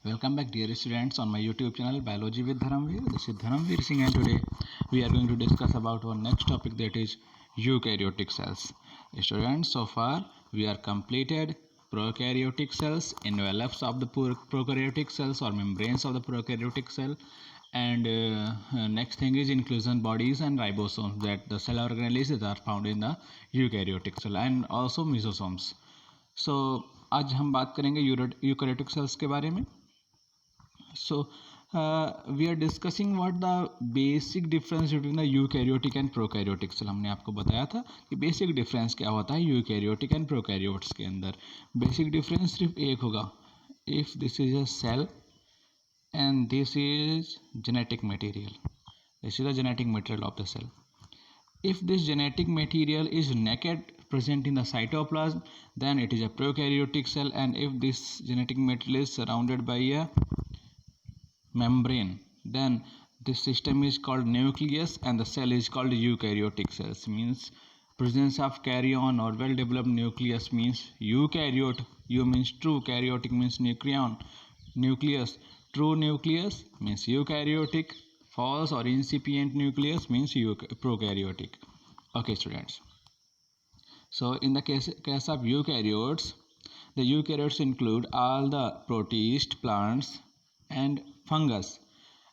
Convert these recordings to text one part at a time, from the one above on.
Welcome back, dear students, on my YouTube channel Biology with Dharamveer. This is Dharamveer Singh, and today we are going to discuss about our next topic, that is eukaryotic cells. Students, so far we are completed prokaryotic cells, envelopes of the prokaryotic cells or membranes of the prokaryotic cell, and next thing is inclusion bodies and ribosomes, that the cell organelles that are found in the eukaryotic cell, and also mesosomes. So आज हम बात करेंगे eukaryotic cells के बारे में. So we are discussing what the basic difference between the eukaryotic and prokaryotic cell. हमने आपको बताया था कि बेसिक डिफरेंस क्या होता है यूकैरियोटिक एंड प्रोकैरियोट्स के अंदर. बेसिक डिफरेंस सिर्फ एक होगा, if this is a cell and this is genetic material. This is the genetic material of the cell. If this genetic material is naked, present in the cytoplasm, then it is a prokaryotic cell, and if this genetic material is surrounded by a membrane, then this system is called nucleus and the cell is called eukaryotic cells. Means presence of karyon or well developed nucleus means eukaryote. You means true, karyotic means nucleus. True nucleus means eukaryotic, false or incipient nucleus means prokaryotic. Okay, students. So in the case of eukaryotes, the eukaryotes include all the protist, plants and fungus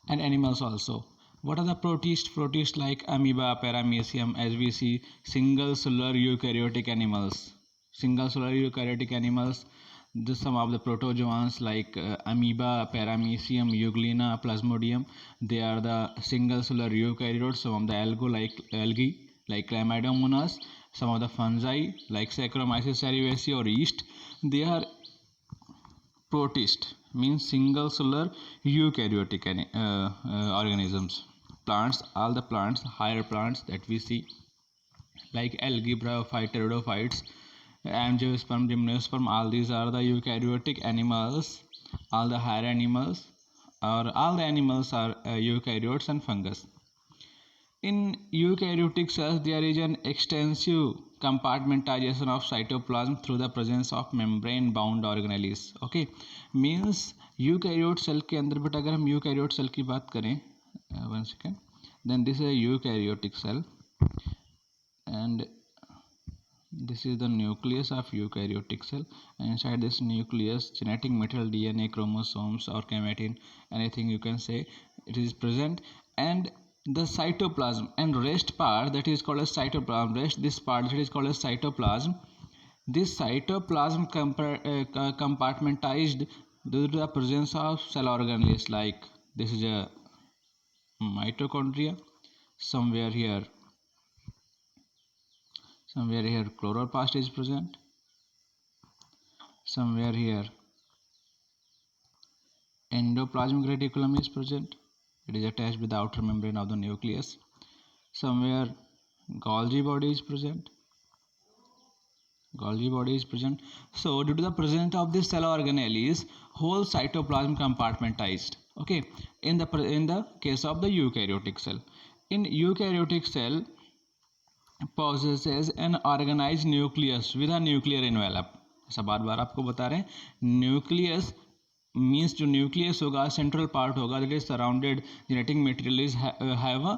and animals also. What are the protists? Protists like amoeba, paramecium, as we see single cellular eukaryotic animals. Single cellular eukaryotic animals. Some of the protozoans like amoeba, paramecium, euglena, plasmodium, they are the single cellular eukaryotes. Some of the algae like chlamydomonas, some of the fungi like Saccharomyces cerevisiae or yeast, they are protist, means single cellular eukaryotic organisms. Plants, all the plants, higher plants that we see like algae, bryophyte, pteridophytes, angiosperm, gymnosperm, all these are the eukaryotic animals. All the higher animals or all the animals are eukaryotes and fungus. In eukaryotic cells, there is an extensive compartmentalization of cytoplasm through the presence of membrane bound organelles. Okay, means eukaryote cell के अंदर, but अगर हम eukaryote cell की बात करें, one second, then this is a eukaryotic cell and this is the nucleus of eukaryotic cell, and inside this nucleus genetic material, DNA, chromosomes or chromatin, anything you can say, it is present, and the cytoplasm and rest part, that is called as cytoplasm. Rest, this part that is called as cytoplasm. This cytoplasm compartmentalized due to the presence of cell organelles, like this is a mitochondria, somewhere here chloroplast is present, somewhere here endoplasmic reticulum is present, it is attached with the outer membrane of the nucleus, somewhere Golgi body is present. So due to the presence of this cell organelles, whole cytoplasm compartmentalized. Okay, in the case of the eukaryotic cell, in eukaryotic cell possesses an organized nucleus with a nuclear envelope. ऐसा बार बार आपको बता रहे हैं, nucleus means जो nucleus होगा central part होगा, that is surrounded genetic material is have a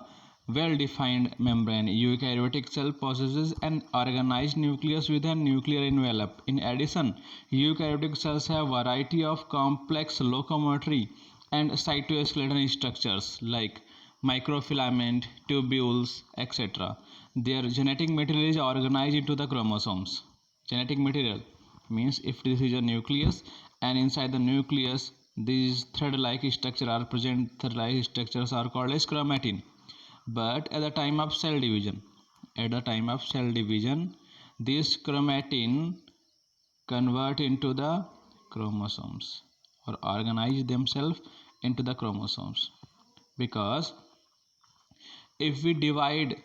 well defined membrane. Eukaryotic cell possesses an organized nucleus with a nuclear envelope. In addition, eukaryotic cells have variety of complex locomotory and cytoskeleton structures like microfilament, tubules, etc. Their genetic material is organized into the chromosomes. Genetic material means if this is a nucleus and inside the nucleus these thread-like structures are present. Thread-like structures are called as chromatin. But at the time of cell division, this chromatin convert into the chromosomes or organize themselves into the chromosomes, because if we divide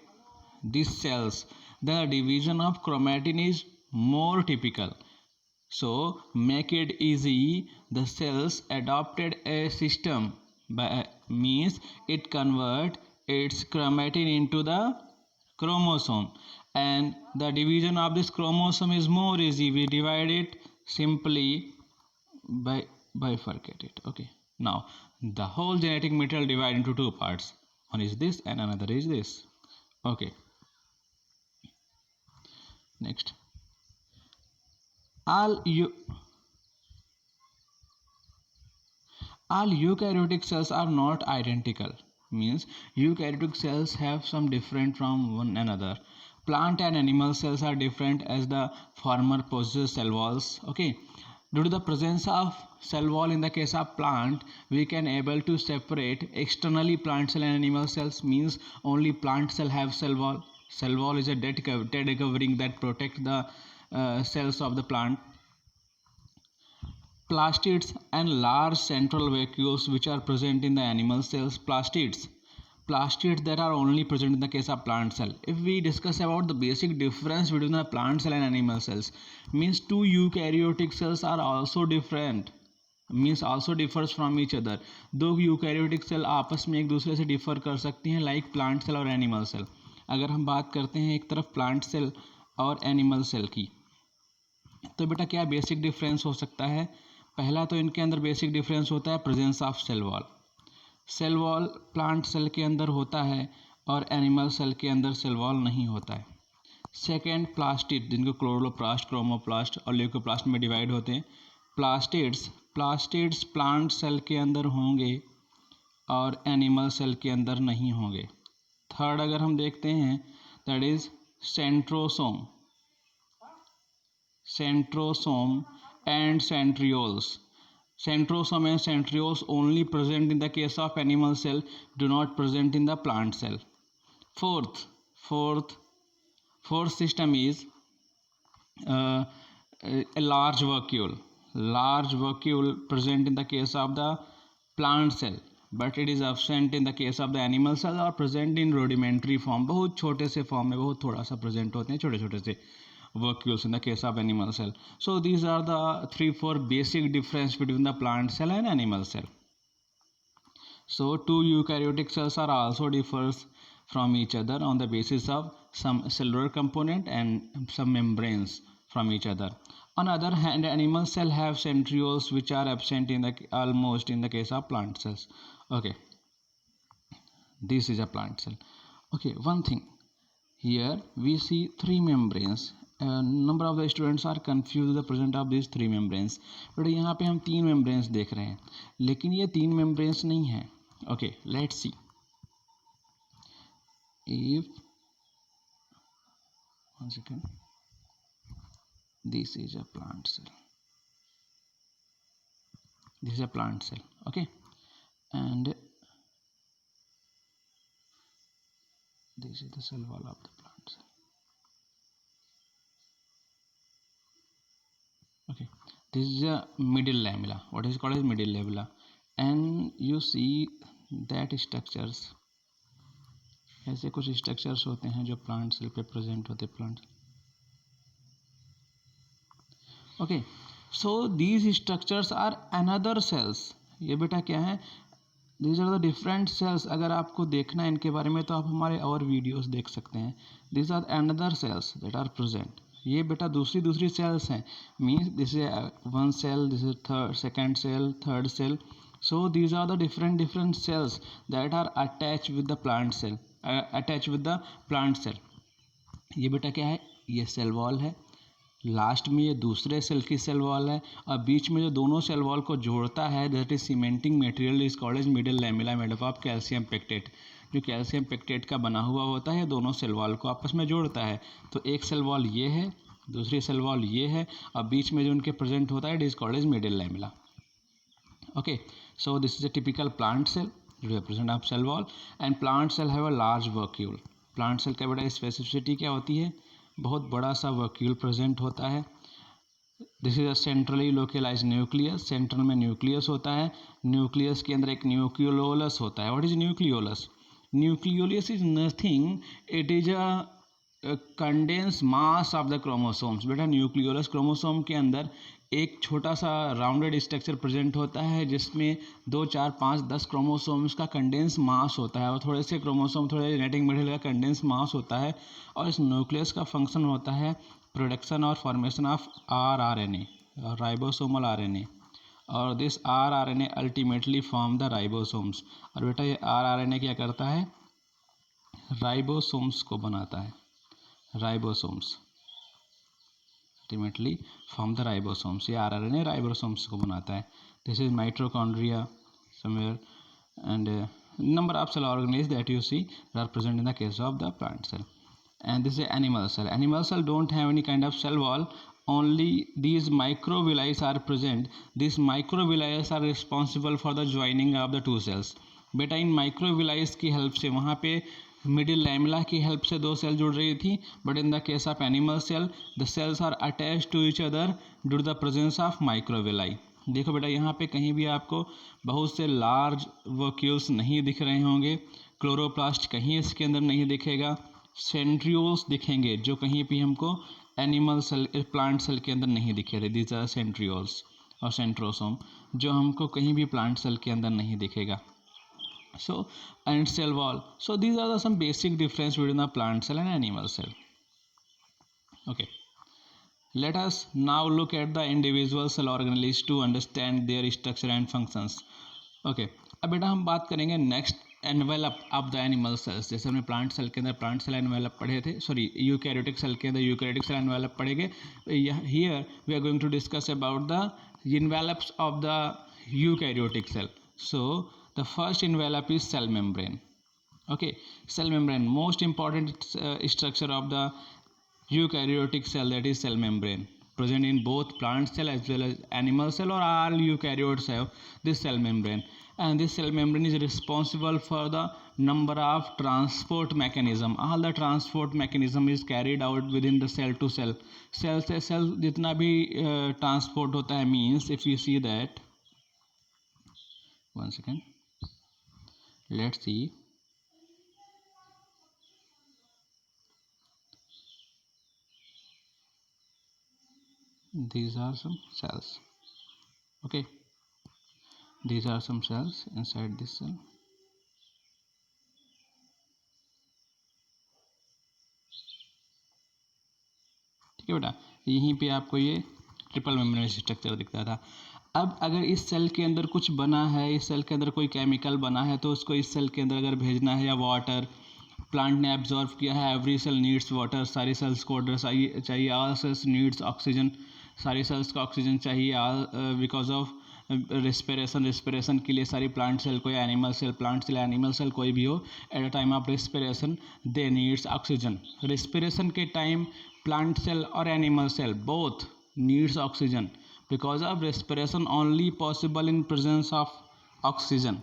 these cells, the division of chromatin is more typical. So make it easy, the cells adopted a system means it convert its chromatin into the chromosome, and the division of this chromosome is more easy. We divide it simply by bifurcate it. Okay, now the whole genetic material divided into two parts. One is this and another is this. Okay, next, all eukaryotic cells are not identical, means eukaryotic cells have some different from one another. Plant and animal cells are different as the former possesses cell walls. Okay, due to the presence of cell wall in the case of plant, we can able to separate externally plant cell and animal cells, means only plant cell have cell wall. Cell wall is a dead covering that protect the cells of the plant. Plastids and large central vacuoles which are present in the animal cells. Plastids that are only present in the case of plant cell. If we discuss about the basic difference between the plant cell and animal cells, means two eukaryotic cells are also different, means also differs from each other. दो eukaryotic cell आपस में एक दूसरे से differ कर सकती हैं, like plant cell और एनिमल सेल. अगर हम बात करते हैं एक तरफ प्लांट सेल और एनिमल सेल की, तो बेटा क्या बेसिक डिफरेंस हो सकता है? पहला तो इनके अंदर बेसिक डिफरेंस होता है presence of cell wall. Cell wall plant cell के अंदर होता है और एनिमल सेल के अंदर सेल वॉल नहीं होता है. सेकेंड, प्लास्टिड, जिनको क्लोरोप्लास्ट, क्रोमोप्लास्ट और ल्यूकोप्लास्ट में डिवाइड होते हैं. प्लास्टिड्स प्लांट सेल के अंदर होंगे और एनिमल सेल के अंदर नहीं होंगे. थर्ड अगर हम देखते हैं, that is centrosome and centrioles. Centrosome and centrioles only present in the case of animal cell, do not present in the plant cell. Fourth system is a large vacuole present in the case of the plant cell, but it is absent in the case of the animal cell or present in rudimentary form. बहुत छोटे से form में बहुत थोड़ा सा present होते हैं, छोटे छोटे से vacuoles in the case of animal cell. So these are the 3-4 basic difference between the plant cell and animal cell. So two eukaryotic cells are also differs from each other on the basis of some cellular component and some membranes from each other. On the other hand, animal cell have centrioles which are absent in the almost in the case of plant cells. Okay, this is a plant cell. Okay, one thing here we see three membranes. Number of the students are confused the present of these three membranes. But यहाँ पे हम तीन membranes देख रहे हैं, लेकिन ये तीन membranes नहीं हैं. Okay, let's see. If one second, this is a plant cell. This is a plant cell. Okay, and this is the cell wall of the plant cell. Okay, this is a middle lamella. What is called as middle lamella, and you see that structures, ऐसे कुछ structures होते हैं जो plant cell पे present होते हैं plant. Okay, so these structures are another cells. ये बेटा क्या है? These are the different cells. अगर आपको देखना है इनके बारे में तो आप हमारे और वीडियोस देख सकते हैं. These are another cells that are present. ये बेटा दूसरी सेल्स हैं, means this is one cell, this is second cell, third cell. So these are the different cells that are attach with the plant cell, attach with the plant cell. ये बेटा क्या है? ये cell wall है. Last में ये दूसरे cell की सेल वॉल है, और बीच में जो दोनों सेल वॉल को जोड़ता है that is cementing material is called as middle lamella made up of calcium pectate. जो कैल्शियम पेक्टेट का बना हुआ होता है दोनों सेल वॉल को आपस में जोड़ता है. तो एक सेल वॉल ये है, दूसरी सेल वॉल ये है, और बीच में जो उनके प्रेजेंट होता है it is called as middle lamella. Okay, so this is a typical plant cell represent of cell wall, and plant cell have a large vacuole. Plant cell का बड़ा स्पेसिफिसिटी क्या होती है? बहुत बड़ा सा वैक्यूल प्रेजेंट होता है. This is a centrally localise nucleus. Central में न्यूक्लियस होता है. न्यूक्लियस के अंदर एक न्यूक्लियोलस होता है. What is nucleolus? Nucleolus is nothing, it is a condense mass of the chromosomes. बेटा न्यूक्लियोलस क्रोमोसोम के अंदर एक छोटा सा राउंडेड स्ट्रक्चर प्रेजेंट होता है जिसमें 2, 4, 5, 10 क्रोमोसोम्स का कंडेंस मास होता है, और थोड़े से क्रोमोसोम थोड़े जेनेटिक मटेरियल का कंडेंस मास होता है. और इस न्यूक्लियस का फंक्शन होता है प्रोडक्शन और formation of RNA, ribosomal RNA. और this rRNA ultimately form the ribosomes. और बेटा ये rRNA क्या करता है, राइबोसोम्स को बनाता है, ribosomes ultimately form the ribosomes. ये rRNA राइबोसोम्स को बनाता है। This is mitochondria somewhere and number of cell organelles that you see are present in the case of the plant cell. And this is animal cell. Animal cell don't have any kind of cell wall, only these microvilli are present. These microvilli are responsible for the joining of the two cells. बेटा इन microvilli की help से वहाँ पे middle lamella की help से दो cell जुड़ रही थी, but in the case of animal cell the cells are attached to each other due to the presence of microvilli. देखो बेटा यहाँ पे कहीं भी आपको बहुत से लार्ज वोक्यूल्स नहीं दिख रहे होंगे, क्लोरोप्लास्ट कहीं इसके अंदर नहीं दिखेगा, सेंट्रियोल्स दिखेंगे जो कहीं भी हमको एनिमल सेल प्लांट सेल के अंदर नहीं दिखे थे। दीज आर सेंट्रियोल्स और सेंट्रोसोम जो हमको कहीं भी प्लांट सेल के अंदर नहीं दिखेगा। So and cell wall, so these are some basic difference between the plant cell and animal cell. Okay, let us now look at the individual cell organelles to understand their structure and functions. Okay, अब बेटा हम बात करेंगे next envelope of the animal cells. जैसे हमने plant cell के अंदर plant cell envelope पढ़े थे, सॉरी यूकैरियोटिक सेल के अंदर यूकैरियोटिक सेल एनवेलप पढ़ेंगे। Here we are going to discuss about the envelopes of the eukaryotic cell. So the first envelope is cell membrane. Okay, cell membrane, most important structure of the eukaryotic cell, that is cell membrane, present in both plant cell as well as animal cell, or all eukaryotes have this cell membrane. And this cell membrane is responsible for the number of transport mechanism. All the transport mechanism is carried out within the cell to cell. Cell से cell जितना भी transport होता है, means if you see that, one second, let's see, these are some cells. Okay, these are some cells inside this cell. ठीक है बेटा, यहीं पे आपको ये ट्रिपल मेम्ब्रेन स्ट्रक्चर दिखता था। अब अगर इस सेल के अंदर कुछ बना है, इस सेल के अंदर कोई केमिकल बना है, तो उसको इस सेल के अंदर अगर भेजना है, या वाटर प्लांट ने एब्जॉर्व किया है, एवरी सेल नीड्स वाटर, सारी सेल्स को वाटर चाहिए, ऑल सेल्स नीड्स ऑक्सीजन, सारी सेल्स को ऑक्सीजन चाहिए, ऑल बिकॉज ऑफ रेस्पिरेशन के लिए सारी प्लांट सेल को, या animal cell, plant cell animal cell कोई भी हो, at a time of respiration they needs oxygen. Respiration के टाइम प्लांट सेल और animal cell both needs oxygen, because of respiration only possible in presence of oxygen.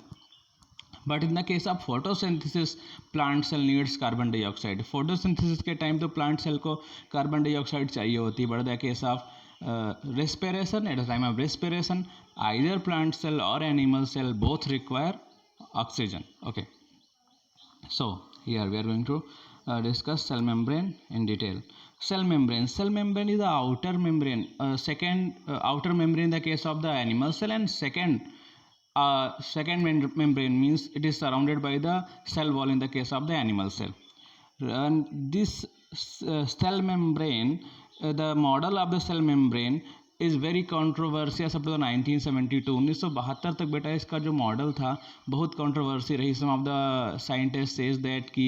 But in the case of photosynthesis, plant cell needs carbon dioxide. photosynthesis के time तो plant cell को carbon dioxide चाहिए होती है, but the case of respiration, at the time of respiration, either plant cell or animal cell both require oxygen. Okay, so here we are going to discuss cell membrane in detail. Cell membrane is the outer membrane, outer membrane in the case of the animal cell, and second membrane means it is surrounded by the cell wall in the case of the animal cell. And this cell membrane, the model of the cell membrane is very controversial up to 1972। 1972 तक बेटा इसका जो model था बहुत controversy रही। Some of the scientist says that कि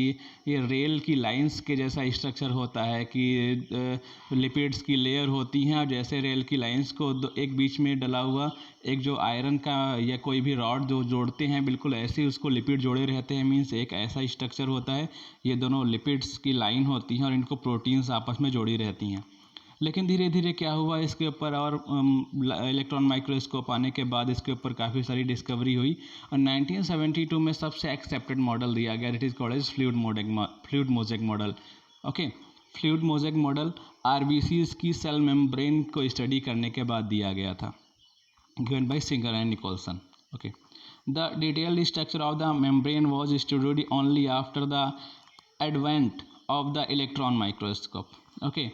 ये rail की लाइंस के जैसा स्ट्रक्चर होता है, कि लिपिड्स की लेयर होती हैं, और जैसे रेल की लाइंस को एक बीच में डला हुआ एक जो आयरन का या कोई भी रॉड जो जोड़ते हैं, बिल्कुल ऐसे ही उसको लिपिड जोड़े रहते हैं, मीन्स एक ऐसा स्ट्रक्चर होता है। ये दोनों लिपिड्स की लाइन होती हैं और इनको प्रोटीन्स आपस में जोड़ी रहती हैं। लेकिन धीरे धीरे क्या हुआ, इसके ऊपर और इलेक्ट्रॉन माइक्रोस्कोप आने के बाद इसके ऊपर काफ़ी सारी डिस्कवरी हुई, और 1972 में सबसे एक्सेप्टेड मॉडल दिया गया, it is called as fluid mosaic model. Okay, fluid mosaic model RBCs की सेल मेम्ब्रेन को स्टडी करने के बाद दिया गया था, given by Singer and Nicolson. Okay, the detailed structure of the membrane was studied only after the advent of the electron microscope. Okay,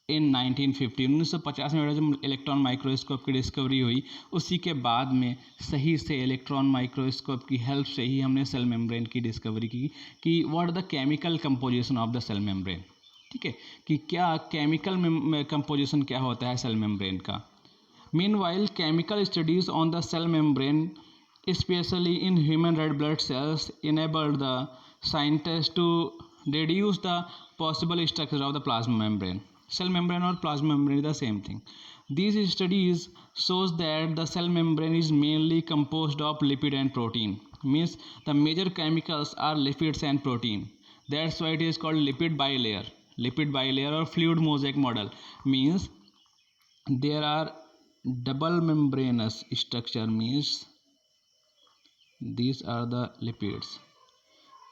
in 1950 में जब इलेक्ट्रॉन माइक्रोस्कोप की डिस्कवरी हुई, उसी के बाद में सही से इलेक्ट्रॉन माइक्रोस्कोप की हेल्प से ही हमने सेल मेम्ब्रेन की डिस्कवरी की कि what the chemical composition of the cell membrane. ठीक है, कि क्या केमिकल कंपोजिशन क्या होता है सेल मेम्ब्रेन का। Meanwhile, chemical studies on the cell membrane, especially in human red blood cells, enabled the scientists to reduce the possible structure of the plasma membrane. Cell membrane or plasma membrane is the same thing. These studies shows that the cell membrane is mainly composed of lipid and protein. Means the major chemicals are lipids and protein. That's why it is called lipid bilayer. Lipid bilayer or fluid mosaic model means there are double membranous structure, means these are the lipids.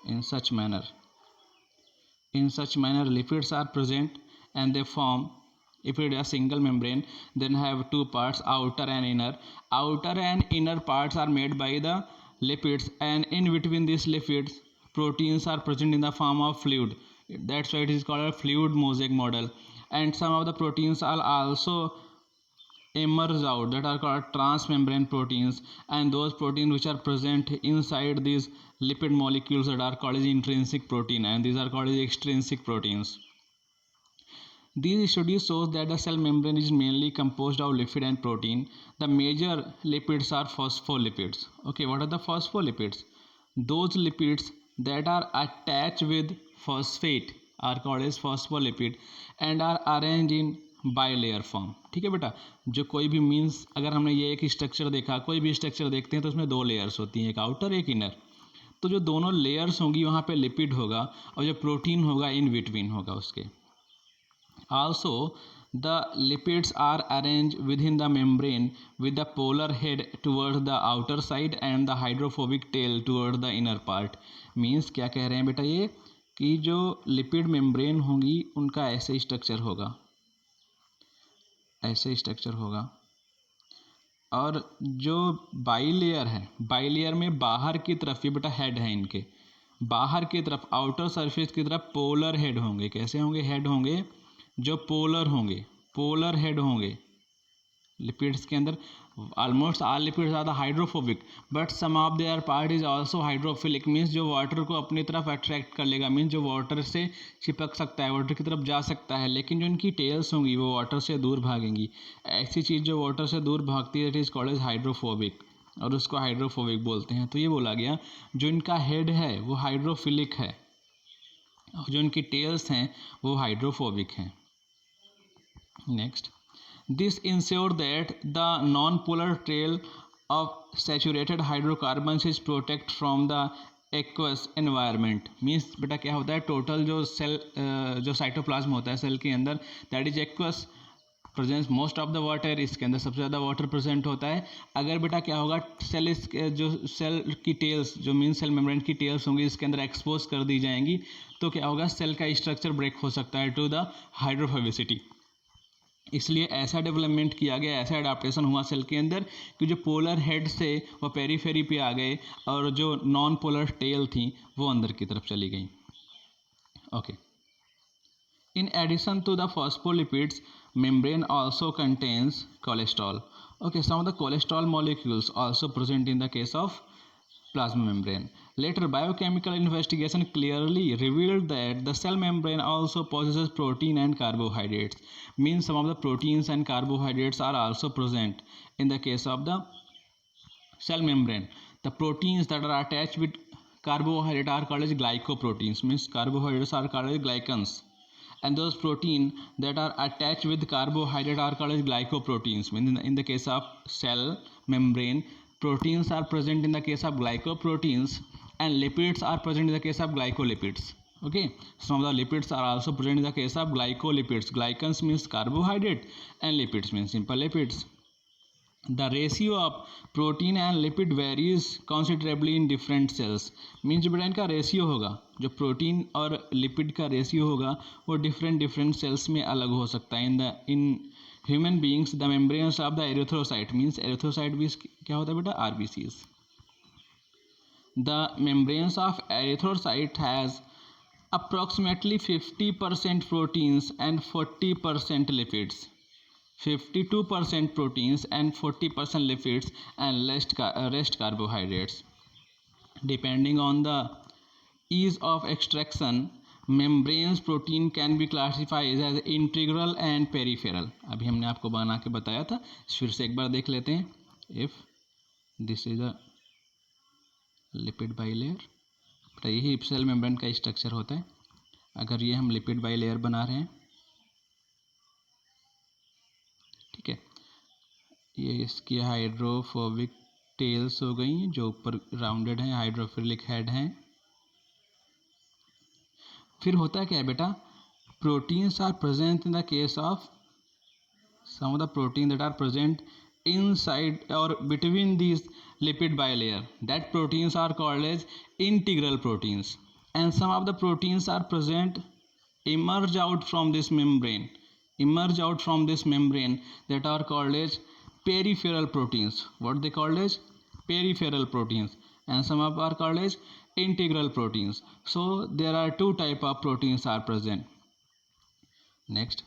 In such manner lipids are present and they form, if it is a single membrane, then have two parts, outer and inner. Outer and inner parts are made by the lipids, and in between these lipids proteins are present in the form of fluid. That's why it is called a fluid mosaic model. And some of the proteins are also emerge out, that are called transmembrane proteins, and those proteins which are present inside these lipid molecules that are called as intrinsic protein, and these are called as extrinsic proteins. These studies shows that the cell membrane is mainly composed of lipid and protein. The major lipids are phospholipids. Okay, what are the phospholipids? Those lipids that are attached with phosphate are called as phospholipid and are arranged in bilayer form. ठीक है बेटा, जो कोई भी means अगर हमने ये एक स्ट्रक्चर देखा, कोई भी स्ट्रक्चर देखते हैं तो उसमें दो लेयर्स होती हैं, एक आउटर एक इनर. तो जो दोनों लेयर्स होंगी वहाँ पे लिपिड होगा और जो प्रोटीन होगा इन बिटवीन होगा उसके. Also the lipids are arranged within the membrane with the polar head towards the outer side and the hydrophobic tail towards the inner part. Means क्या कह रहे हैं बेटा ये कि जो लिपिड मेम्ब्रेन होंगी उनका ऐसे स्ट्रक्चर होगा, ऐसे स्ट्रक्चर होगा. और जो बाइलेयर है, बाइलेयर में बाहर की तरफ ये बेटा हेड है, इनके बाहर की तरफ आउटर सरफेस की तरफ पोलर हेड होंगे. कैसे होंगे? हेड होंगे जो पोलर होंगे, पोलर हेड होंगे. लिपिड्स के अंदर almost all lipids are the hydrophobic but some of their part is also hydrophilic. Means जो वाटर को अपनी तरफ अट्रैक्ट कर लेगा, मीन्स जो वाटर से चिपक सकता है, वाटर की तरफ जा सकता है, लेकिन जो इनकी टेल्स होंगी वो वाटर से दूर भागेंगी. ऐसी चीज़ जो वाटर से दूर भागती है it is called as hydrophobic और उसको हाइड्रोफोबिक बोलते हैं. तो ये बोला गया जो इनका हेड है वो हाइड्रोफिलिक है और जो इनकी टेल्स हैं वो हाइड्रोफोबिक हैं. Next, this ensure that the non-polar trail of saturated hydrocarbons is protect from the aqueous environment. Means बेटा क्या होता है, टोटल जो सेल जो साइटोप्लाज्म होता है सेल के अंदर, that is aqueous, presence most of the water. इसके अंदर सबसे ज़्यादा वाटर प्रेजेंट होता है. अगर बेटा क्या होगा, सेल जो सेल की टेल्स जो मीन सेल मेम्ब्रेन की टेल्स होंगी इसके अंदर एक्सपोज कर दी जाएंगी तो क्या होगा, सेल का स्ट्रक्चर ब्रेक हो सकता है टू द हाइड्रोफोबिसिटी. इसलिए ऐसा डेवलपमेंट किया गया, ऐसा एडाप्टेशन हुआ सेल के अंदर कि जो पोलर हेड से वो पेरीफेरी पे आ गए और जो नॉन पोलर टेल थी वो अंदर की तरफ चली गई. Okay. In addition to the phospholipids membrane also contains cholesterol. Okay, some of the cholesterol molecules also present in the case of plasma membrane. Later biochemical investigation clearly revealed that the cell membrane also possesses protein and carbohydrates. Means some of the proteins and carbohydrates are also present in the case of the cell membrane. The proteins that are attached with carbohydrate are called as glycoproteins. Means carbohydrates are called as glycans. And those protein that are attached with carbohydrate are called as glycoproteins. In the case of cell membrane, proteins are present in the case of glycoproteins and lipids are present in the case of glycolipids. Okay, some of the lipids are also present in the case of glycolipids. Glycans means carbohydrate and lipids means simple lipids. The ratio of protein and lipid varies considerably in different cells. Means जो बेटा इनका ratio होगा, जो protein और lipid का ratio होगा वो different cells में अलग हो सकता है. In human beings the membranes of the erythrocyte, means erythrocyte भी क्या होता है बेटा, RBCs. The membranes of erythrocyte has approximately 50% proteins and 40% lipids. 52% proteins and 40% lipids and rest carbohydrates. Depending on the ease of extraction, membranes protein can be classified as integral and peripheral. अभी हमने आपको बना के बताया था, फिर से एक बार देख लेते हैं। If this is a lipid bilayer, तो यही सेल मेम्ब्रेन का स्ट्रक्चर होता है। अगर ये हम लिपिड बाइलेयर बना रहे हैं, ठीक है, ये इसकी हाइड्रोफोबिक टेल्स हो गई जो ऊपर राउंडेड हैं, हाइड्रोफिलिक हेड हैं। फिर होता है क्या बेटा, proteins are present in the case of some of the protein that are present inside or between these lipid bilayer, that proteins are called as integral proteins, and some of the proteins are present emerge out from this membrane that are called as peripheral proteins. What they called as peripheral proteins, and some of are called as integral proteins. So there are two type of proteins are present. Next,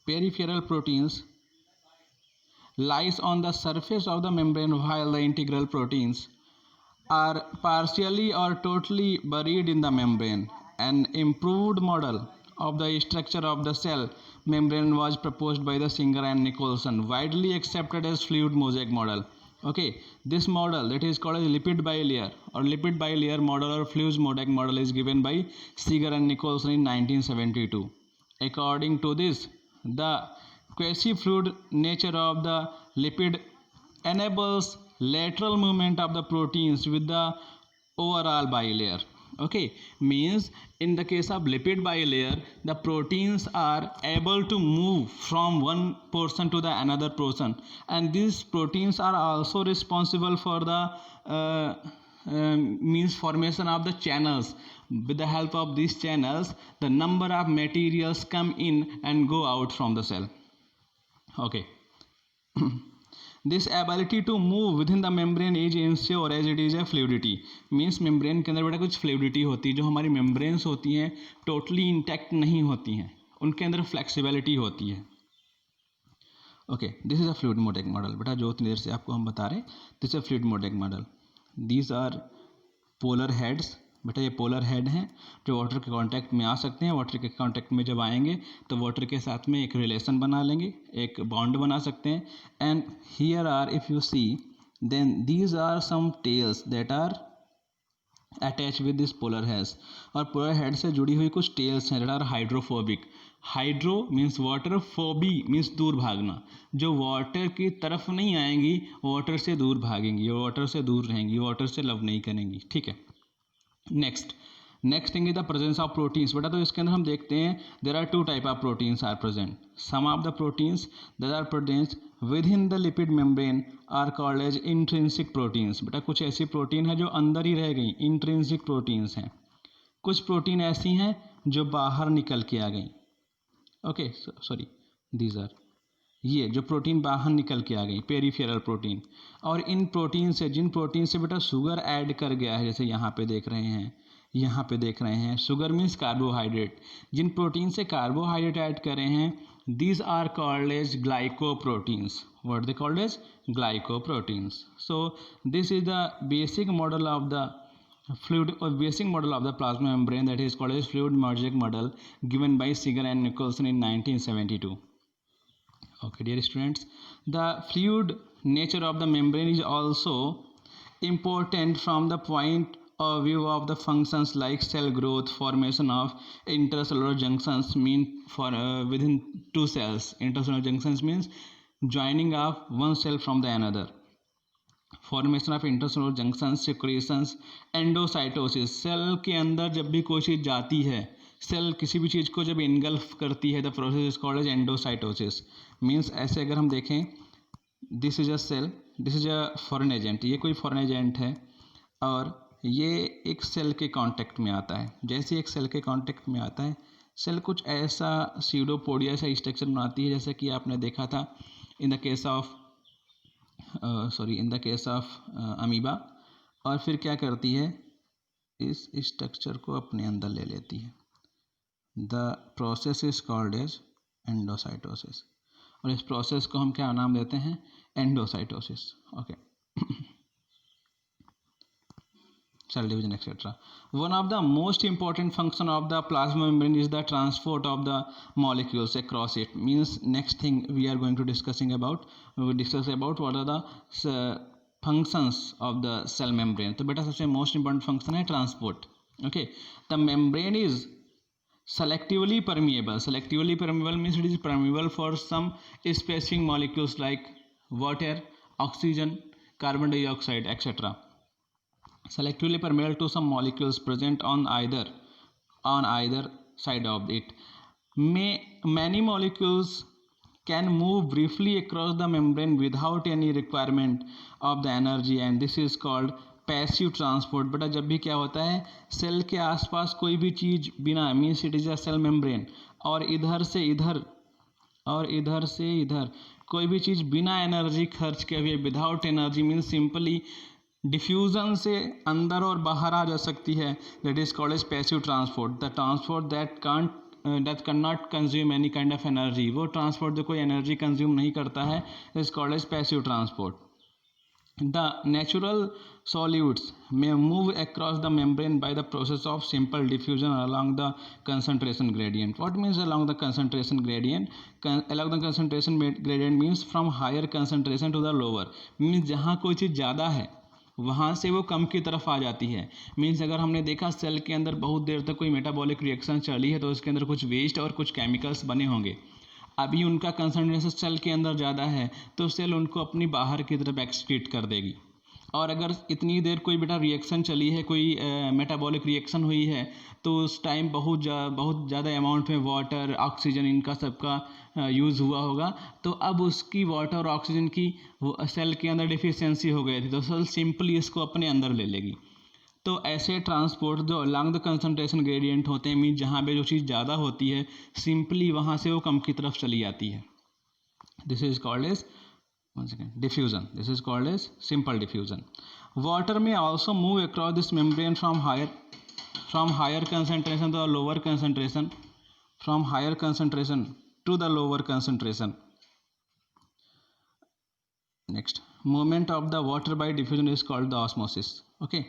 peripheral proteins lies on the surface of the membrane, while the integral proteins are partially or totally buried in the membrane. An improved model of the structure of the cell membrane was proposed by the Singer and Nicholson, widely accepted as fluid mosaic model. Okay, this model that is called as lipid bilayer or lipid bilayer model or fluid mosaic model is given by Singer and Nicholson in 1972. According to this, the quasi-fluid nature of the lipid enables lateral movement of the proteins with the overall bilayer. Okay, means in the case of lipid bilayer, the proteins are able to move from one portion to the another portion, and these proteins are also responsible for the means formation of the channels. With the help of these channels, the number of materials come in and go out from the cell. Okay. This ability to move within the membrane is ensure as it is a fluidity, means membrane के अंदर बेटा कुछ fluidity होती है। जो हमारी membranes होती हैं totally intact नहीं होती हैं, उनके अंदर flexibility होती है। Okay, this is a fluid mosaic model बेटा, जो उतनी देर से आपको हम बता रहे हैं, this is a fluid mosaic model. These are polar heads बेटा, ये पोलर हेड हैं जो वाटर के कांटेक्ट में आ सकते हैं। वाटर के कांटेक्ट में जब आएंगे तो वाटर के साथ में एक रिलेशन बना लेंगे, एक बॉन्ड बना सकते हैं। And here are if you see then these are some tails that are attach with this polar heads, और पोलर हेड से जुड़ी हुई कुछ टेल्स हैं that are hydrophobic. Hydro means water, phobe means दूर भागना, जो वाटर की तरफ नहीं आएंगी, वाटर से दूर भागेंगी, वाटर से दूर रहेंगी, वाटर से लव नहीं करेंगी। ठीक है, next thing is the presence of proteins बेटा। तो इसके अंदर हम देखते हैं there are two type of proteins are present. Some of the proteins that are present within the lipid membrane are called as intrinsic proteins बेटा। कुछ ऐसी प्रोटीन है जो अंदर ही रह गई, इंट्रिंसिक प्रोटीन्स हैं। कुछ प्रोटीन ऐसी हैं जो बाहर निकल के आ गई। ओके, सॉरी, दीज आर ये जो प्रोटीन बाहर निकल के आ गई, पेरिफेरल प्रोटीन। और इन प्रोटीन से, जिन प्रोटीन से बेटा शुगर ऐड कर गया है, जैसे यहाँ पे देख रहे हैं, यहाँ पे देख रहे हैं, शुगर मीन्स कार्बोहाइड्रेट, जिन प्रोटीन से कार्बोहाइड्रेट ऐड करे हैं, these are called as glycoproteins. What they called as glycoproteins. So this is the basic model of the fluid, or basic model of the plasma membrane, that is called as fluid mosaic model, given by Singer and Nicholson in 1972. Okay, dear students, the fluid nature of the membrane is also important from the point of view of the functions like cell growth, formation of intercellular junctions, mean for within two cells. Intercellular junctions means joining of one cell from the another. Formation of intercellular junctions, secretions, endocytosis. Cell के अंदर जब भी कोई चीज़ जाती है, cell किसी भी चीज़ को जब इनगल्फ करती है, the process is called as endocytosis. Means ऐसे अगर हम देखें, this is a cell, this is a foreign agent, ये कोई फॉरेन एजेंट है और ये एक सेल के कांटेक्ट में आता है। जैसे एक सेल के कांटेक्ट में आता है, सेल कुछ ऐसा सीडोपोडिया सा स्ट्रक्चर बनाती है, जैसे कि आपने देखा था इन द केस ऑफ अमीबा। और फिर क्या करती है, इस स्ट्रक्चर को अपने अंदर ले लेती है। The process is called as endocytosis, और इस प्रोसेस को हम क्या नाम देते हैं, endocytosis. Okay, cell division, etc. One of the most important function of the plasma membrane is the transport of the molecules across it. Means next thing we are going to discuss about what are the functions of the cell membrane. तो बेटा सबसे most important function है transport. Okay, the membrane is selectively permeable means it is permeable for some specific molecules like water, oxygen, carbon dioxide, etc. Selectively permeable to some molecules present on either side of it. Many molecules can move briefly across the membrane without any requirement of the energy, and this is called passive transport. बेटा जब भी क्या होता है, cell के आसपास कोई भी चीज़ बिना, means it is a cell membrane, और इधर से इधर कोई भी चीज़ बिना एनर्जी खर्च किए हुए, without energy means simply diffusion से अंदर और बाहर आ जा सकती है. That is called as passive transport. The transport that can not consume any kind of energy. वो ट्रांसपोर्ट जो कोई एनर्जी कंज्यूम नहीं करता है is called as passive transport. The natural solutes may move across the membrane by the process of simple diffusion along the concentration gradient. What means along the concentration gradient? Along the concentration gradient means from higher concentration to the lower. Means जहाँ कोई चीज़ ज़्यादा है वहाँ से वो कम की तरफ आ जाती है. मीन्स अगर हमने देखा सेल के अंदर बहुत देर तक कोई मेटाबॉलिक रिएक्शन चली है तो उसके अंदर कुछ वेस्ट और कुछ केमिकल्स बने होंगे. अभी उनका कंसंट्रेशन सेल के अंदर ज़्यादा है तो सेल उनको अपनी बाहर की तरफ एक्सक्रीट कर देगी. और अगर इतनी देर कोई बेटा रिएक्शन चली है, कोई मेटाबॉलिक रिएक्शन हुई है, तो उस टाइम बहुत ज़्यादा अमाउंट में वाटर, ऑक्सीजन, इनका सबका यूज़ हुआ होगा. तो अब उसकी वाटर और ऑक्सीजन की सेल के अंदर डिफिशियंसी हो गई थी तो सेल सिंपली इसको अपने अंदर ले लेगी. तो ऐसे ट्रांसपोर्ट जो अलॉन्ग द कंसंट्रेशन ग्रेडियंट होते हैं, मीन जहाँ पे जो चीज़ ज़्यादा होती है सिंपली वहाँ से वो कम की तरफ चली जाती है. This is called as diffusion. This is called as simple diffusion. Water may also move across this membrane from higher concentration to the lower concentration, from higher concentration to the lower concentration. Next, movement of the water by diffusion is called the osmosis. Okay,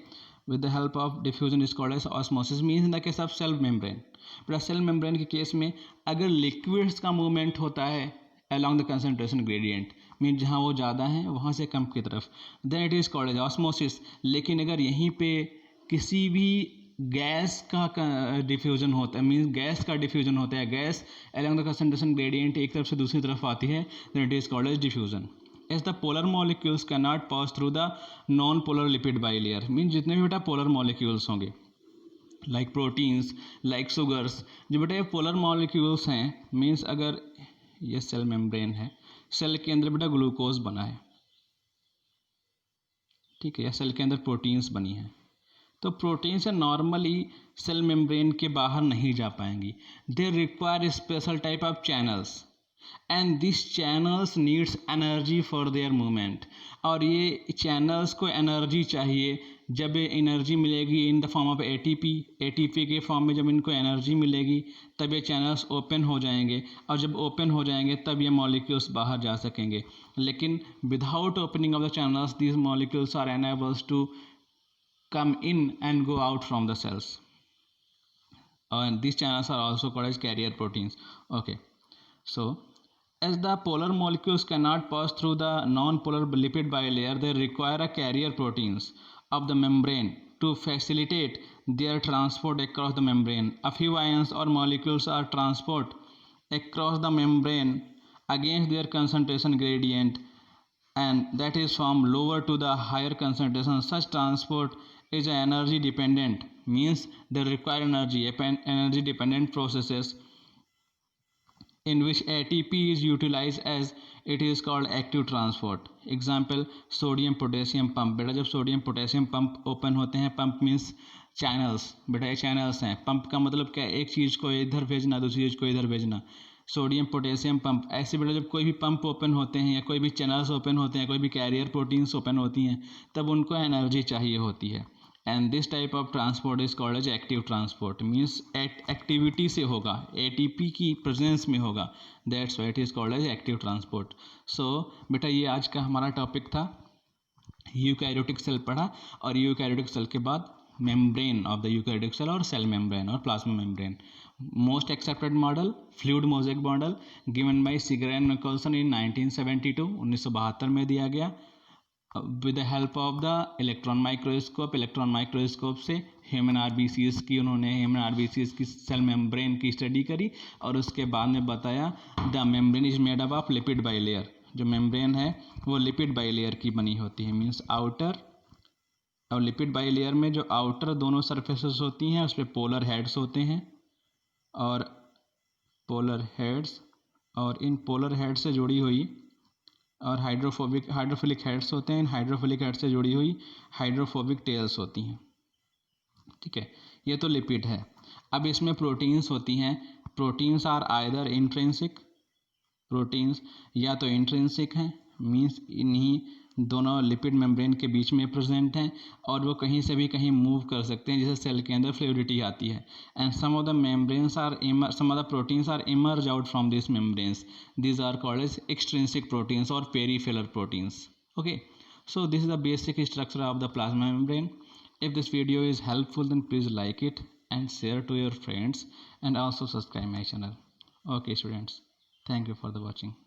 with the help of diffusion is called as osmosis. Means in the case of cell membrane. but cell membrane के case में अगर liquids का movement होता है along the concentration gradient, mean जहाँ वो ज़्यादा है वहाँ से कम की तरफ, then it is called as osmosis. लेकिन अगर यहीं पे किसी भी गैस का डिफ्यूजन होता है, मीन गैस का डिफ्यूजन होता है, gas along the concentration gradient एक तरफ से दूसरी तरफ आती है, then it is called as diffusion. As the polar molecules cannot pass through the non-polar lipid bilayer, mean जितने भी बेटा पोलर मॉलिक्यूल्स होंगे लाइक प्रोटीन्स, लाइक शुगर्स, जो बेटा ये पोलर मॉलिक्यूल्स हैं, मीन्स अगर ये सेल मेम्ब्रेन है, सेल के अंदर बेटा ग्लूकोज बना है, ठीक है, या सेल के अंदर प्रोटीन्स बनी है, तो प्रोटीन्स नॉर्मली सेल मेम्ब्रेन के बाहर नहीं जा पाएंगी. They require special type of channels and this channels needs energy for their movement. और ये चैनल्स को एनर्जी चाहिए. जब एनर्जी मिलेगी in the form of ATP के फॉर्म में, जब इनको एनर्जी मिलेगी तब ये चैनल्स ओपन हो जाएंगे, और जब ओपन हो जाएंगे तब ये मॉलिक्यूल्स बाहर जा सकेंगे. लेकिन without opening of the channels these molecules are unables to come in and go out from the cells, and these channels are also called as carrier proteins. Okay, so as the polar molecules cannot pass through the non-polar lipid bilayer, they require a carrier proteins of the membrane to facilitate their transport across the membrane. A few ions or molecules are transport across the membrane against their concentration gradient, and that is from lower to the higher concentration. Such transport is energy dependent, means they require energy dependent processes in which ATP is utilized as it is called active transport. Example, sodium potassium pump. बेटा जब sodium potassium pump open होते हैं, pump means channels, बेटा ये channels हैं. Pump का मतलब क्या, एक चीज़ को इधर भेजना, दूसरी चीज़ को इधर भेजना. Sodium potassium pump. ऐसे बेटा जब कोई भी पंप ओपन होते हैं या कोई भी चैनल्स ओपन होते हैं, कोई भी कैरियर प्रोटीन्स ओपन होती हैं, तब उनको एनर्जी चाहिए होती है. And this type of transport is called as active transport. Means activity से होगा, एटीपी की प्रेजेंस में होगा, that's why it is called as active transport. So बेटा ये आज का हमारा टॉपिक था. यूकैरियोटिक सेल पढ़ा, और यूकैरियोटिक सेल के बाद membrane of the eukaryotic cell or cell membrane or plasma membrane. Most accepted model, fluid mosaic model, given by Seeger and Nicholson in 1972, 1972 में दिया गया. With the help of the electron microscope से human RBCs की उन्होंने human RBCs की cell membrane की study करी और उसके बाद में बताया the membrane is made up of lipid bilayer. जो मेम्ब्रेन है वो लिपिड बाइलेयर की बनी होती है, मीन्स आउटर. और लिपिड बाइलेयर में जो आउटर दोनों सरफेसेस होती हैं उस पर पोलर हेड्स होते हैं और पोलर हेड्स, और इन पोलर हेड से जुड़ी हुई और हाइड्रोफिलिक हेड्स होते हैं. इन हाइड्रोफिलिक हेड से जुड़ी हुई हाइड्रोफोबिक टेल्स होती हैं. ठीक है, ये तो लिपिड है. अब इसमें प्रोटीन्स होती हैं. Proteins are either intrinsic, proteins या तो इंट्रिंसिक हैं, मीन्स इन्हीं दोनों लिपिड मेम्ब्रेन के बीच में प्रेजेंट हैं और वो कहीं से भी कहीं मूव कर सकते हैं, जैसे सेल के अंदर फ्लूइडिटी आती है. And some of the proteins are emerge out from this membranes. These are called as extrinsic proteins और peripheral proteins. Okay, so this is the basic structure of the plasma membrane. If this video is helpful, then please like it and share to your friends and also subscribe my channel. Okay students, thank you for the watching.